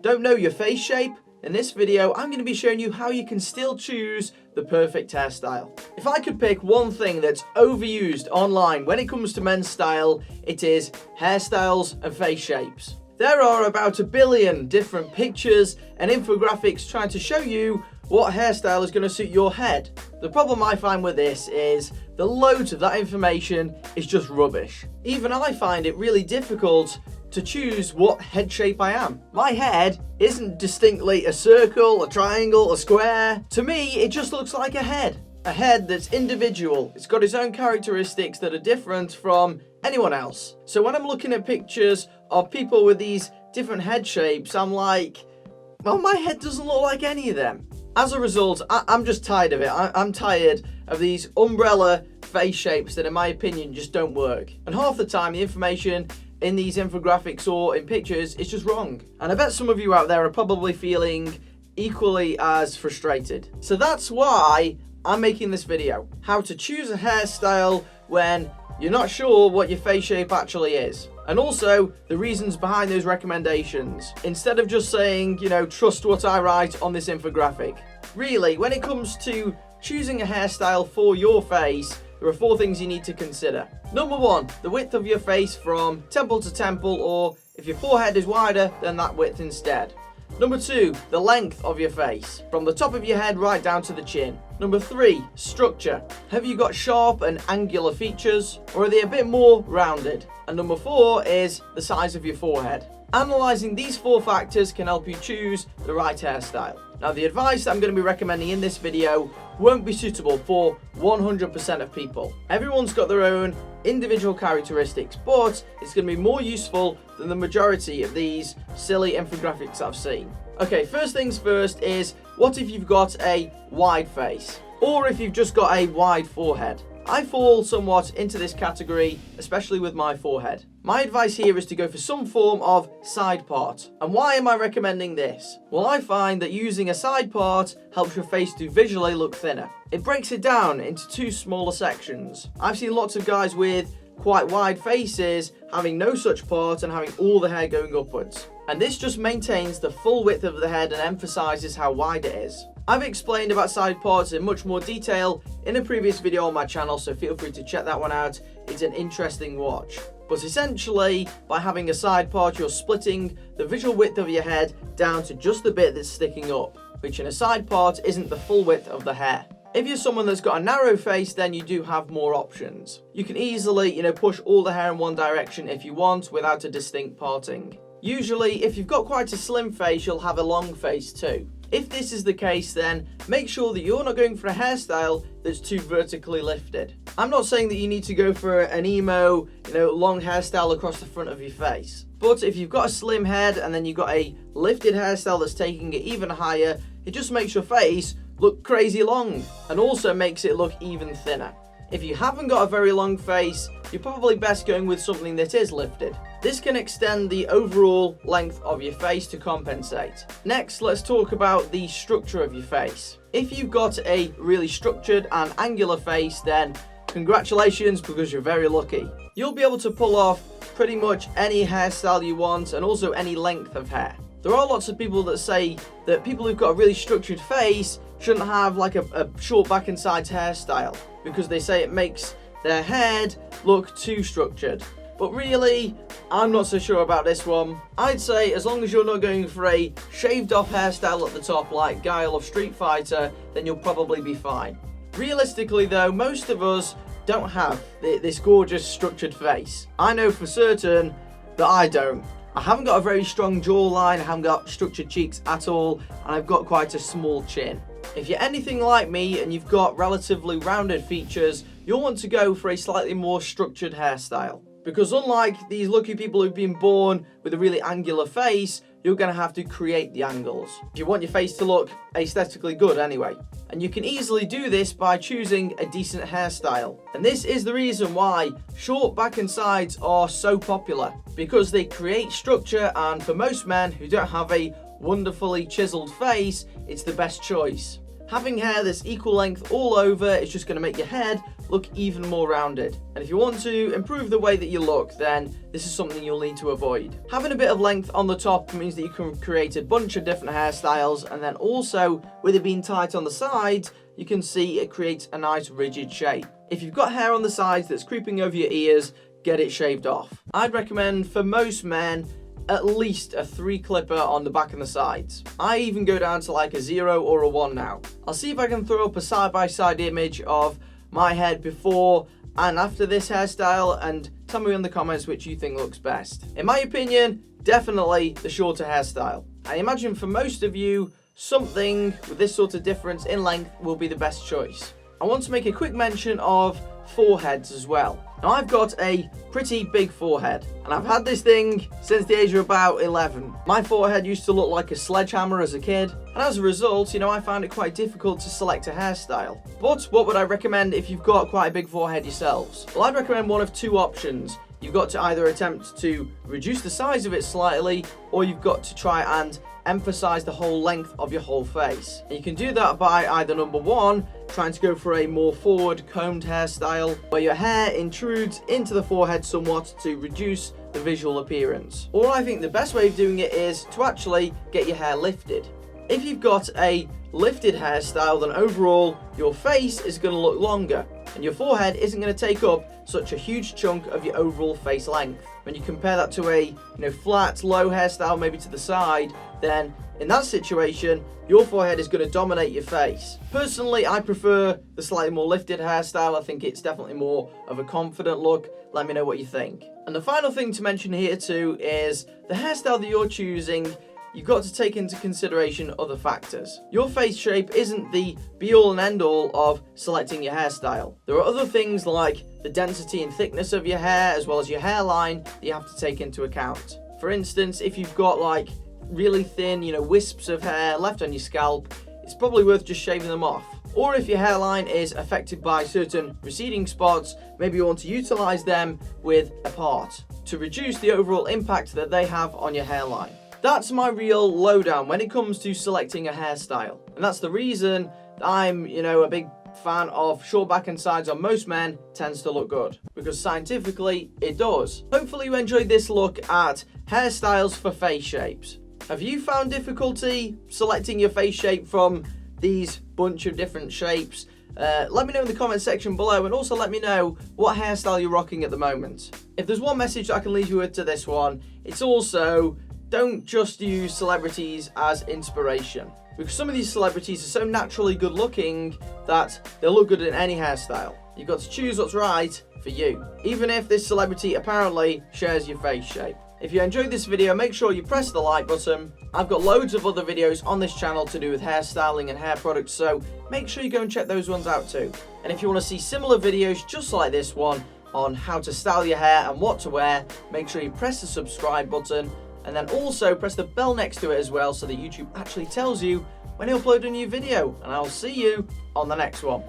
Don't know your face shape? In this video, I'm going to be showing you how you can still choose the perfect hairstyle. If I could pick one thing that's overused online when it comes to men's style, it is hairstyles and face shapes. There are about 1 billion different pictures and infographics trying to show you what hairstyle is going to suit your head. The problem I find with this is the loads of that information is just rubbish. Even I find it really difficult to choose what head shape I am. My head isn't distinctly a circle, a triangle, a square. To me, it just looks like a head. A head that's individual. It's got its own characteristics that are different from anyone else. So when I'm looking at pictures of people with these different head shapes, I'm like, well, my head doesn't look like any of them. As a result, I'm just tired of it. I'm tired of these umbrella face shapes that, in my opinion, just don't work. And half the time, the information in these infographics or in pictures is just wrong. And I bet some of you out there are probably feeling equally as frustrated. So that's why I'm making this video. How to choose a hairstyle when you're not sure what your face shape actually is. And also the reasons behind those recommendations. Instead of just saying, trust what I write on this infographic. Really, when it comes to choosing a hairstyle for your face, there are 4 things you need to consider. Number 1, the width of your face from temple to temple, or if your forehead is wider, then that width instead. Number 2, the length of your face, from the top of your head right down to the chin. Number 3, structure. Have you got sharp and angular features, or are they a bit more rounded? And number 4 is the size of your forehead. Analysing these 4 factors can help you choose the right hairstyle. Now, the advice that I'm going to be recommending in this video won't be suitable for 100% of people. Everyone's got their own individual characteristics, but it's going to be more useful than the majority of these silly infographics I've seen. Okay, first things first is, what if you've got a wide face? Or if you've just got a wide forehead? I fall somewhat into this category, especially with my forehead. My advice here is to go for some form of side part. And why am I recommending this? Well, I find that using a side part helps your face to visually look thinner. It breaks it down into 2 smaller sections. I've seen lots of guys with quite wide faces having no such part and having all the hair going upwards. And this just maintains the full width of the head and emphasizes how wide it is. I've explained about side parts in much more detail in a previous video on my channel, so feel free to check that one out. It's an interesting watch. But essentially, by having a side part, you're splitting the visual width of your head down to just the bit that's sticking up, which in a side part isn't the full width of the hair. If you're someone that's got a narrow face, then you do have more options. You can easily, push all the hair in one direction if you want without a distinct parting. Usually, if you've got quite a slim face, you'll have a long face too. If this is the case, then make sure that you're not going for a hairstyle that's too vertically lifted. I'm not saying that you need to go for an emo, long hairstyle across the front of your face. But if you've got a slim head and then you've got a lifted hairstyle that's taking it even higher, it just makes your face look crazy long and also makes it look even thinner. If you haven't got a very long face, you're probably best going with something that is lifted. This can extend the overall length of your face to compensate. Next, let's talk about the structure of your face. If you've got a really structured and angular face, then congratulations, because you're very lucky. You'll be able to pull off pretty much any hairstyle you want and also any length of hair. There are lots of people that say that people who've got a really structured face shouldn't have like a short back and sides hairstyle because they say it makes their head look too structured. But really, I'm not so sure about this one. I'd say as long as you're not going for a shaved off hairstyle at the top like Guile of Street Fighter, then you'll probably be fine. Realistically though, most of us don't have this gorgeous structured face. I know for certain that I don't. I haven't got a very strong jawline, I haven't got structured cheeks at all, and I've got quite a small chin. If you're anything like me and you've got relatively rounded features, you'll want to go for a slightly more structured hairstyle. Because unlike these lucky people who've been born with a really angular face, you're going to have to create the angles. You want your face to look aesthetically good anyway. And you can easily do this by choosing a decent hairstyle. And this is the reason why short back and sides are so popular. Because they create structure, and for most men who don't have a wonderfully chiseled face, it's the best choice. Having hair that's equal length all over is just going to make your head look even more rounded. And if you want to improve the way that you look, then this is something you'll need to avoid. Having a bit of length on the top means that you can create a bunch of different hairstyles, and then also with it being tight on the sides, you can see it creates a nice rigid shape. If you've got hair on the sides that's creeping over your ears, get it shaved off. I'd recommend for most men at least a 3 clipper on the back and the sides. I even go down to like a 0 or a 1 now. I'll see if I can throw up a side-by-side image of my head before and after this hairstyle, and tell me in the comments which you think looks best. In my opinion, definitely the shorter hairstyle. I imagine for most of you, something with this sort of difference in length will be the best choice. I want to make a quick mention of foreheads as well. Now, I've got a pretty big forehead, and I've had this thing since the age of about 11. My forehead used to look like a sledgehammer as a kid, and as a result, I found it quite difficult to select a hairstyle. But what would I recommend if you've got quite a big forehead yourselves? Well, I'd recommend one of 2 options. You've got to either attempt to reduce the size of it slightly, or you've got to try and emphasize the whole length of your whole face. And you can do that by either number 1, trying to go for a more forward combed hairstyle where your hair intrudes into the forehead somewhat to reduce the visual appearance. Or I think the best way of doing it is to actually get your hair lifted. If you've got a lifted hairstyle, then overall your face is going to look longer and your forehead isn't going to take up such a huge chunk of your overall face length. When you compare that to a flat, low hairstyle maybe to the side, then in that situation, your forehead is going to dominate your face. Personally, I prefer the slightly more lifted hairstyle. I think it's definitely more of a confident look. Let me know what you think. And the final thing to mention here too is the hairstyle that you're choosing. You've got to take into consideration other factors. Your face shape isn't the be-all and end-all of selecting your hairstyle. There are other things like the density and thickness of your hair, as well as your hairline, that you have to take into account. For instance, if you've got like really thin, wisps of hair left on your scalp, it's probably worth just shaving them off. Or if your hairline is affected by certain receding spots, maybe you want to utilize them with a part to reduce the overall impact that they have on your hairline. That's my real lowdown when it comes to selecting a hairstyle. And that's the reason I'm, a big fan of short back and sides on most men tends to look good. Because scientifically, it does. Hopefully you enjoyed this look at hairstyles for face shapes. Have you found difficulty selecting your face shape from these bunch of different shapes? Let me know in the comment section below, and also let me know what hairstyle you're rocking at the moment. If there's one message that I can leave you with to this one, it's also don't just use celebrities as inspiration, because some of these celebrities are so naturally good looking that they'll look good in any hairstyle. You've got to choose what's right for you, even if this celebrity apparently shares your face shape. If you enjoyed this video, make sure you press the like button. I've got loads of other videos on this channel to do with hairstyling and hair products, so make sure you go and check those ones out too. And if you want to see similar videos just like this one on how to style your hair and what to wear, make sure you press the subscribe button, and then also press the bell next to it as well, so that YouTube actually tells you when I upload a new video. And I'll see you on the next one.